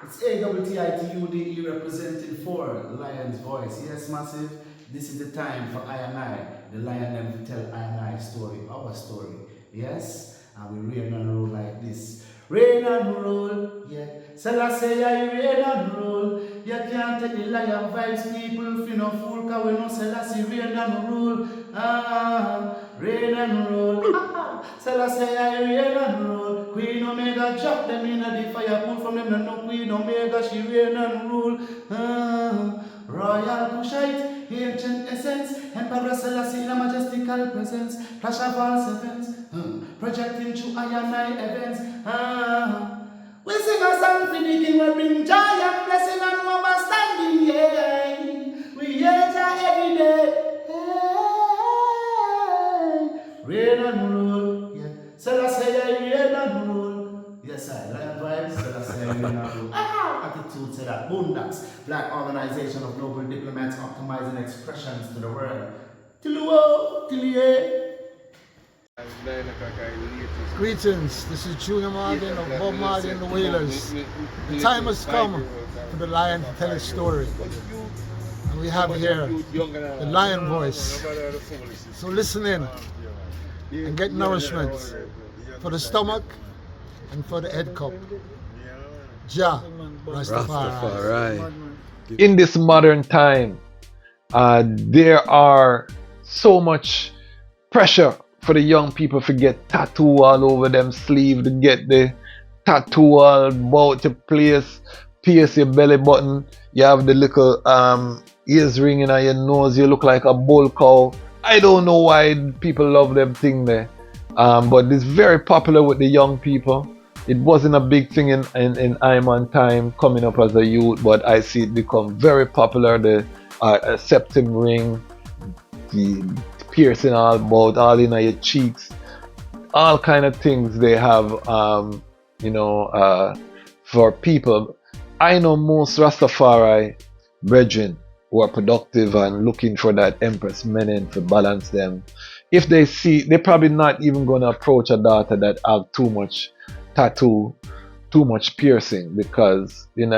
It's AWTITUDE representing for the Lion's Voice. Yes, massive. This is the time for I and I, the lion them to tell I and I story, our story. Yes? And we reign and rule like this. Reign and rule, yeah. Selassie, I reign and rule. You can't take the lion vibes, people. If you no fool, cause we know Selassie reign and rule. Reign and rule. Selassie, I reign and rule. Queen Omega drop them in the fire, pull from them, no Queen Omega, she reign and rule. Royal Kushite, ancient essence, Emperor Selassie in a majestical presence, flash of all sevens, projecting through I and I events. We sing a song for the king, we bring joy and blessing and overstanding, yeah. We hear Jah every day, reign and rule, yeah. Selassie, I reign and rule. Yes, I lion vibes, Selassie, I reign and rule. Attitude say that Boondocks, Black Organization of Global Diplomats optimizing expressions to the world. Greetings, this is Junior Martin of Bob Martin and the Whalers. The time has come for the lion to tell his story. And we have here the lion voice. So listen in and get nourishment for the stomach and for the head cup. Jah, Rastafari. In this modern time, there are so much pressure for the young people to get tattoo all over them sleeve, to get the tattoo all about your place, pierce your belly button, you have the little ears ringing on your nose, you look like a bull cow. I don't know why people love them thing there, but it's very popular with the young people. It wasn't a big thing in Iman time coming up as a youth, but I see it become very popular. The septum ring, the piercing all about, all in your cheeks, all kind of things they have, for people. I know most Rastafari brethren who are productive and looking for that Empress Menen to balance them. If they see, they're probably not even going to approach a daughter that have too much tattoo, too much piercing, because in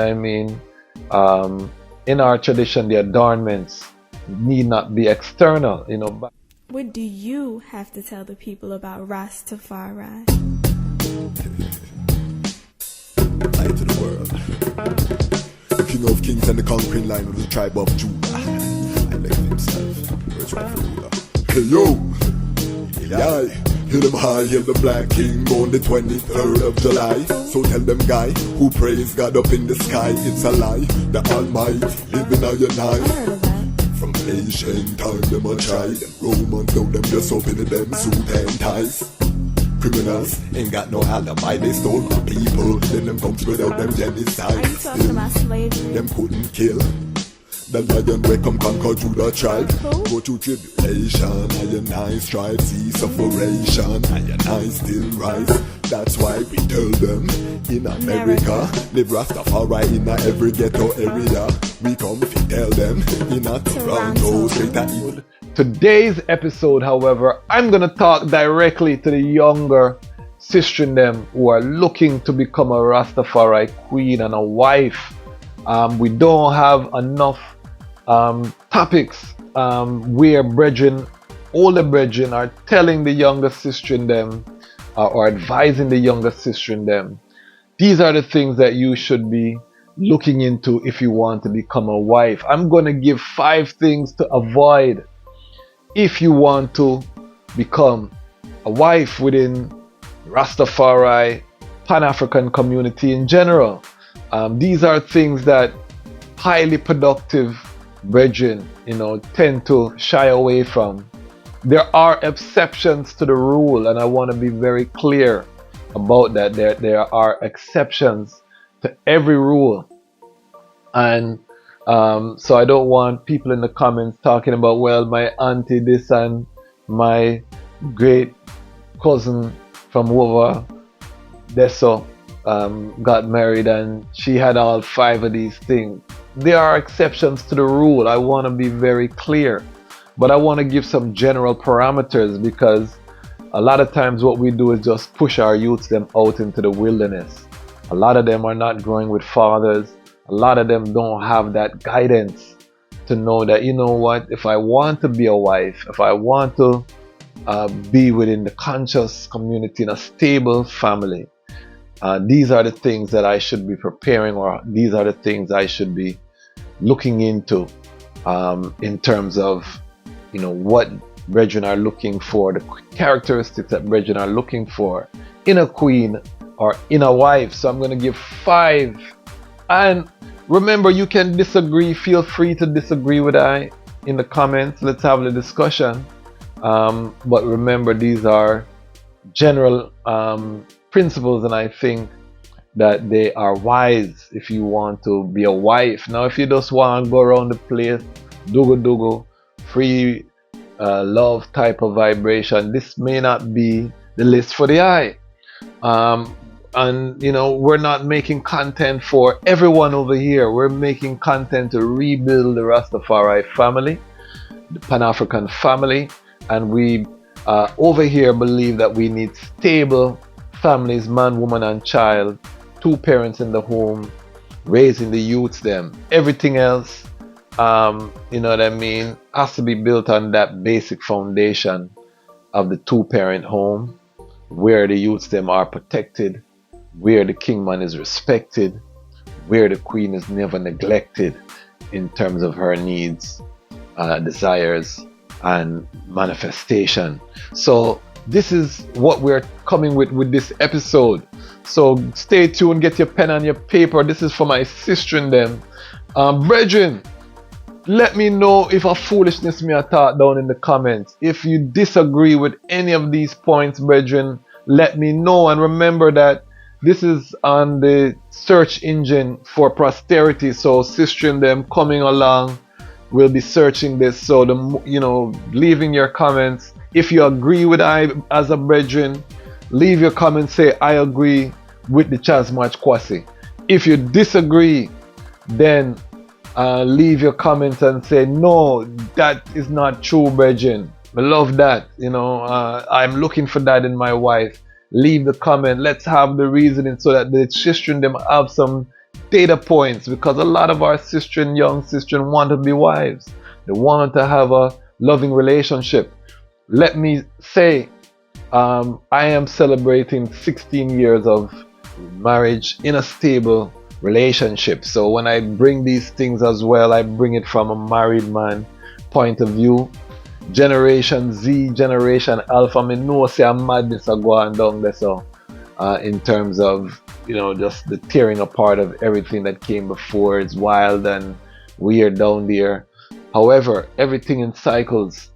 our tradition the adornments need not be external. What do you have to tell the people about Ras Tafari? Light to the world. King of kings and the conquering line of the tribe of Judah. I like himself. Where's my ruler? Hey yo! Yeah. Hear them high, hear the black king on the 23rd of July. So tell them guy who praise God up in the sky, it's a lie. The Almighty living on your night. From ancient time them a try. Them Romans know them just open them suit and ties. Criminals ain't got no alibi, they stole my people. Then them come without them genocide. Are you talking about slavery? Them couldn't kill the lion will come conquer Judah tribe. Go to tribulation, I and I strive, see sufferation, I and I still rise. That's why we tell them, in America, live Rastafari in every ghetto area. We come if you tell them, in a Toronto, straight at evil. Today's episode, however, I'm going to talk directly to the younger sisters in them who are looking to become a Rastafari queen and a wife. We don't have enough topics where older brethren are telling the younger sister in them or advising the younger sister in them. These are the things that you should be looking into if you want to become a wife. I'm going to give 5 things to avoid if you want to become a wife within Rastafari, Pan-African community in general. These are things that highly productive brethren, tend to shy away from. There are exceptions to the rule, and I want to be very clear about that. There are exceptions to every rule, and so I don't want people in the comments talking about, well, my auntie this and my great cousin from over Deso got married and she had all 5 of these things. There are exceptions to the rule. I want to be very clear, but I want to give some general parameters, because a lot of times what we do is just push our youths them out into the wilderness A lot of them are not growing with fathers. A lot of them don't have that guidance to know that, you know what, if I want to be a wife, if I want to be within the conscious community in a stable family, these are the things that I should be preparing, or these are the things I should be looking into in terms of, you know, what brethren are looking for, the characteristics that brethren are looking for in a queen or in a wife. So I'm going to give 5. And remember, you can disagree. Feel free to disagree with I in the comments. Let's have the discussion. But remember, these are general principles, and I think that they are wise if you want to be a wife. Now, if you just want to go around the place, dugu, free love type of vibration, this may not be the list for the eye. And you know, we're not making content for everyone over here. We're making content to rebuild the Rastafari family, the Pan-African family, and we over here believe that we need stable families, man, woman, and child, 2 parents in the home, raising the youths them. Everything else, you know what I mean, has to be built on that basic foundation of the 2-parent home, where the youths them are protected, where the kingman is respected, where the queen is never neglected in terms of her needs, desires, and manifestation. So this is what we're coming with this episode. So stay tuned, get your pen and your paper. This is for my sister and them. Brethren, let me know if a foolishness me a thought down in the comments. If you disagree with any of these points, brethren, let me know. And remember that this is on the search engine for posterity. So sister and them coming along will be searching this. So leaving your comments. If you agree with I as a brethren, leave your comments, say I agree with the Dejazmatch Kwasi. If you disagree, then leave your comments and say no, that is not true, brethren. I love that. I'm looking for that in my wife. Leave the comment. Let's have the reasoning so that the children them have some data points, because a lot of our young sisters want to be wives. They want to have a loving relationship. Let me say, I am celebrating 16 years of marriage in a stable relationship. So when I bring these things as well, I bring it from a married man point of view. Generation Z, Generation Alpha, I know say a madness are going down there. So in terms of just the tearing apart of everything that came before, it's wild and weird down there. However, everything in cycles.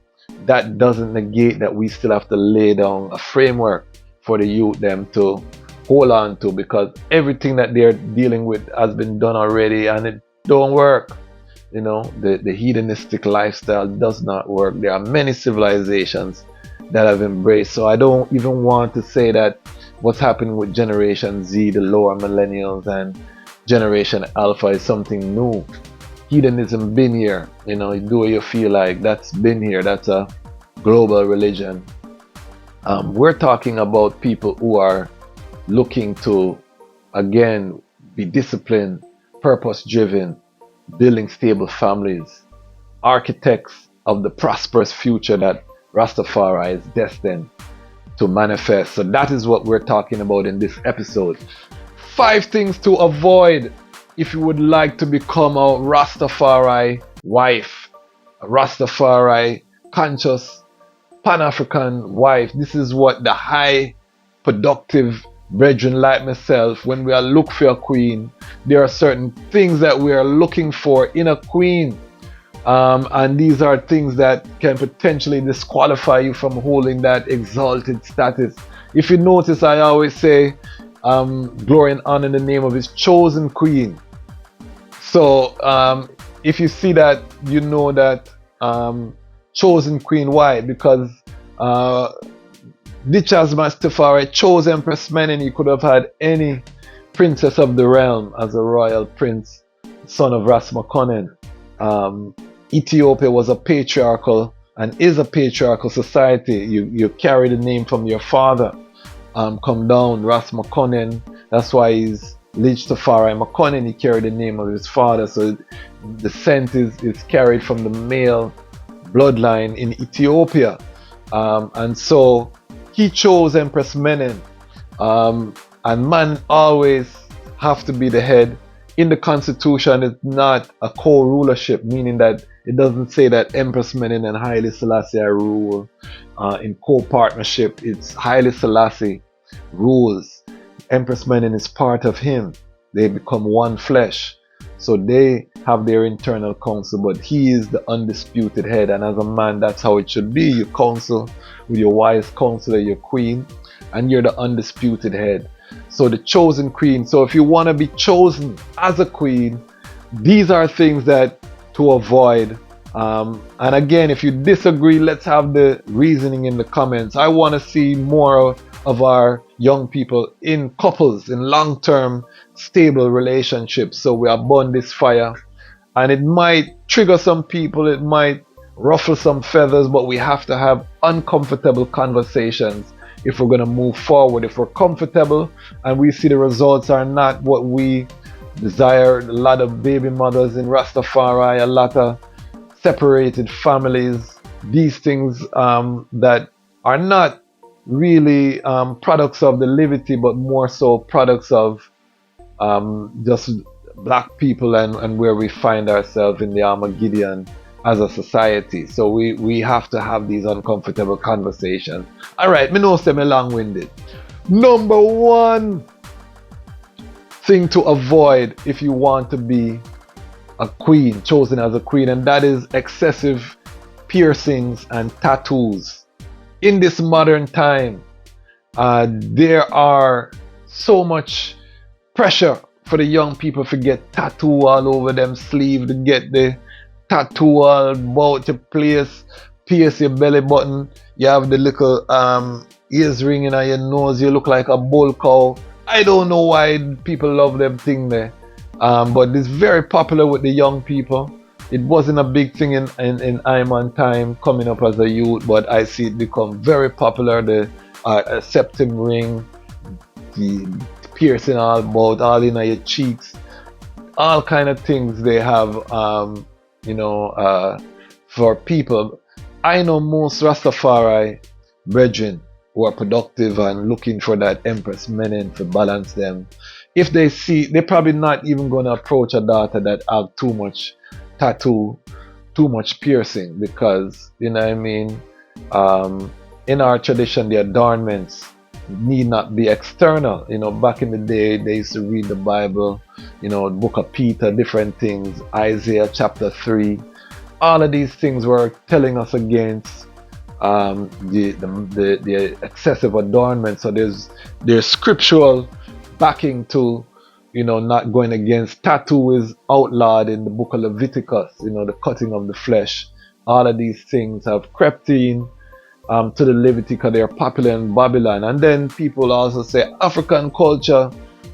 That doesn't negate that we still have to lay down a framework for the youth them to hold on to, because everything that they're dealing with has been done already and it don't work. The hedonistic lifestyle does not work. There are many civilizations that have embraced. So I don't even want to say that what's happening with Generation Z, the lower millennials, and Generation Alpha is something new. Hedonism been here, do what you feel like. That's been here. That's a global religion. We're talking about people who are looking to, again, be disciplined, purpose-driven, building stable families, architects of the prosperous future that Rastafari is destined to manifest. So that is what we're talking about in this episode. 5 things to avoid if you would like to become a Rastafari wife, a Rastafari conscious Pan-African wife. This is what the high productive brethren like myself, when we are looking for a queen, there are certain things that we are looking for in a queen. And these are things that can potentially disqualify you from holding that exalted status. If you notice, I always say glory and honor in the name of his chosen queen. So if you see that, you know that chosen queen. Why? Because Dejazmatch Tafari chose Empress Menen. He could have had any princess of the realm as a royal prince, son of Ras Makonnen. Ethiopia was a patriarchal and is a patriarchal society. You carry the name from your father. Come down, Ras Makonnen. That's why he's LIDJ Tafari Makonnen, he carried the name of his father, so the scent is carried from the male bloodline in Ethiopia. And so he chose Empress Menen. And man always have to be the head. In the constitution, it's not a co-rulership, meaning that it doesn't say that Empress Menen and Haile Selassie rule in co-partnership. It's Haile Selassie rules. Empress Menen is part of him. They become one flesh. So they have their internal council, but he is the undisputed head. And as a man, that's how it should be. You counsel with your wise counselor, your queen, and you're the undisputed head. So the chosen queen. So if you want to be chosen as a queen, these are things that to avoid. And again, if you disagree, let's have the reasoning in the comments. I want to see more of our young people in couples, in long-term stable relationships. So we are burn this fire, and it might trigger some people, it might ruffle some feathers, but we have to have uncomfortable conversations if we're going to move forward. If we're comfortable and we see the results are not what we desire, a lot of baby mothers in Rastafari, a lot of separated families, these things that are not really products of the liberty, but more so products of just black people and where we find ourselves in the Armageddon as a society. So we have to have these uncomfortable conversations. All right, me know I'm long-winded. Number one thing to avoid if you want to be a queen, chosen as a queen, and that is excessive piercings and tattoos. In this modern time, there are so much pressure for the young people to get tattoo all over them sleeve, to get the tattoo all about your place, pierce your belly button, you have the little ears ringing on your nose, you look like a bull cow. I don't know why people love them thing there, but it's very popular with the young people. It wasn't a big thing in I'm on time coming up as a youth, but I see it become very popular. The septum ring, the piercing all about, all in your cheeks, all kind of things they have, for people. I know most Rastafari brethren who are productive and looking for that Empress Menen to balance them. If they see, they're probably not even going to approach a daughter that have too much tattoo, too much piercing, because, you know what I mean, in our tradition, the adornments need not be external. You know, back in the day, they used to read the Bible, you know, Book of Peter, different things, Isaiah chapter 3. All of these things were telling us against the excessive adornment. So there's scriptural backing to, you know, not going against. Tattoo is outlawed in the book of Leviticus, you know, the cutting of the flesh. All of these things have crept in to the Leviticus. They're popular in Babylon. And then people also say African culture,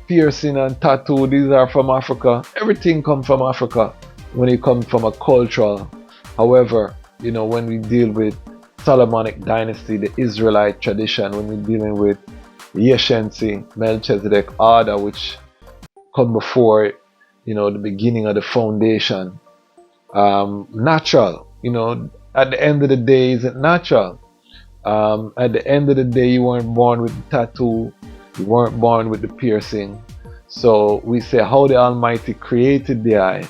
piercing and tattoo, these are from Africa. Everything comes from Africa when it comes from a cultural. However, you know, when we deal with Solomonic dynasty, the Israelite tradition, when we're dealing with Yeshensi, Melchizedek order, which come before, you know, the beginning of the foundation, natural, you know, at the end of the day, is it natural? At the end of the day, you weren't born with the tattoo, you weren't born with the piercing. So we say how the Almighty created the eye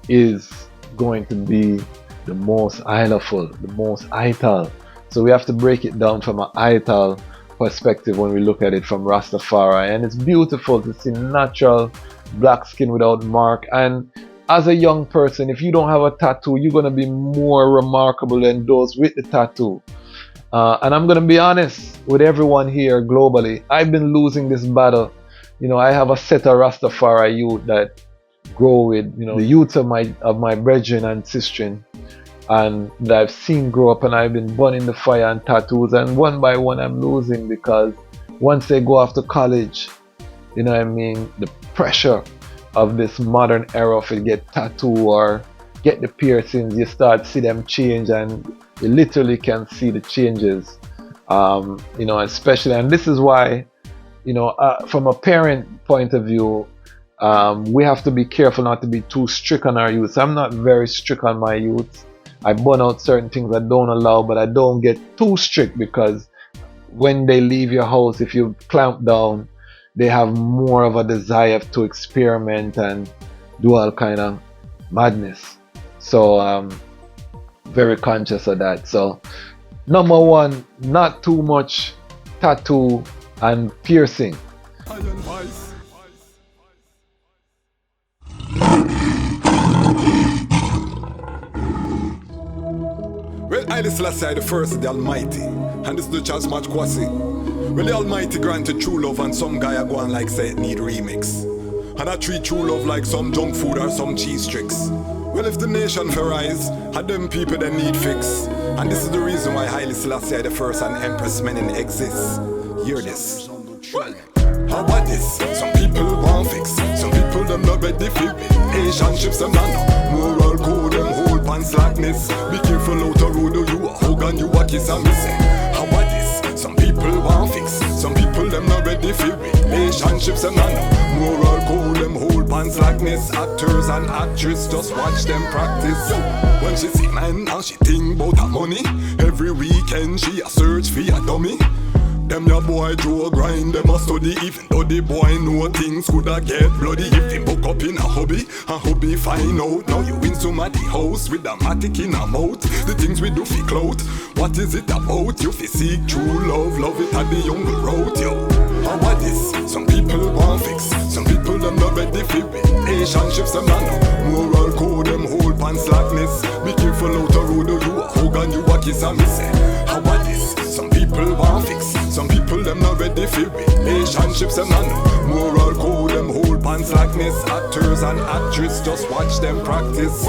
is going to be the most idolful, the most idol. So we have to break it down from an idol perspective when we look at it from Rastafari. And it's beautiful to see natural black skin without mark. And as a young person, if you don't have a tattoo, you're going to be more remarkable than those with the tattoo. And I'm going to be honest with everyone here globally. I've been losing this battle. You know, I have a set of Rastafari youth that grow with, you know, the youth of my brethren and sistren, and that I've seen grow up, and I've been burning the fire and tattoos, and one by one I'm losing, because once they go off to college, you know what I mean, the pressure of this modern era to get tattoo or get the piercings, you start to see them change, and you literally can see the changes, you know, especially, and this is why, you know, from a parent point of view, we have to be careful not to be too strict on our youth. I'm not very strict on my youth. I burn out certain things I don't allow, but I don't get too strict, because when they leave your house, if you clamp down, they have more of a desire to experiment and do all kind of madness. So very conscious of that. So number one, not too much tattoo and piercing. Well, Haile Selassie the first, the Almighty, and this is the Dejazmatch Kwasi. Well, the Almighty granted true love, and some guy a go on like say it need remix. And I treat true love like some junk food or some cheese tricks. Well, if the nation for rise, had them people that need fix. And this is the reason why Haile Selassie the first and Empress Menen exists. Hear this. Well, how about this? Some people want fix. Some people them not ready for relationships, them not know moral code, them hold pan slackness. Be careful out the road, you a hug and you a kiss and me say. How about this? Some people want fix. Some people them not ready for relationships, them not know moral code, them hold pan slackness. Actors and actresses just watch them practice. When she see man and she think about her money, every weekend she a search for a dummy. Them your boy Joe grind, them a study, even though the boy know things coulda get bloody. If him book up in a hobby find out. Now you in somebody house with a matic in a mouth. The things we do fi clout, what is it about? You fi seek true love, love it at the younger road, yo. How about this? Some people want fix. Some people them not ready for relationships, them not know moral code, them hold pan slackness. Be careful out the road, you a hug and you a kiss and me say. How about this? Some people want fix. Some people them not ready for relationships, them not know moral code, them hold pan slackness. Actors and actresses just watch them practice.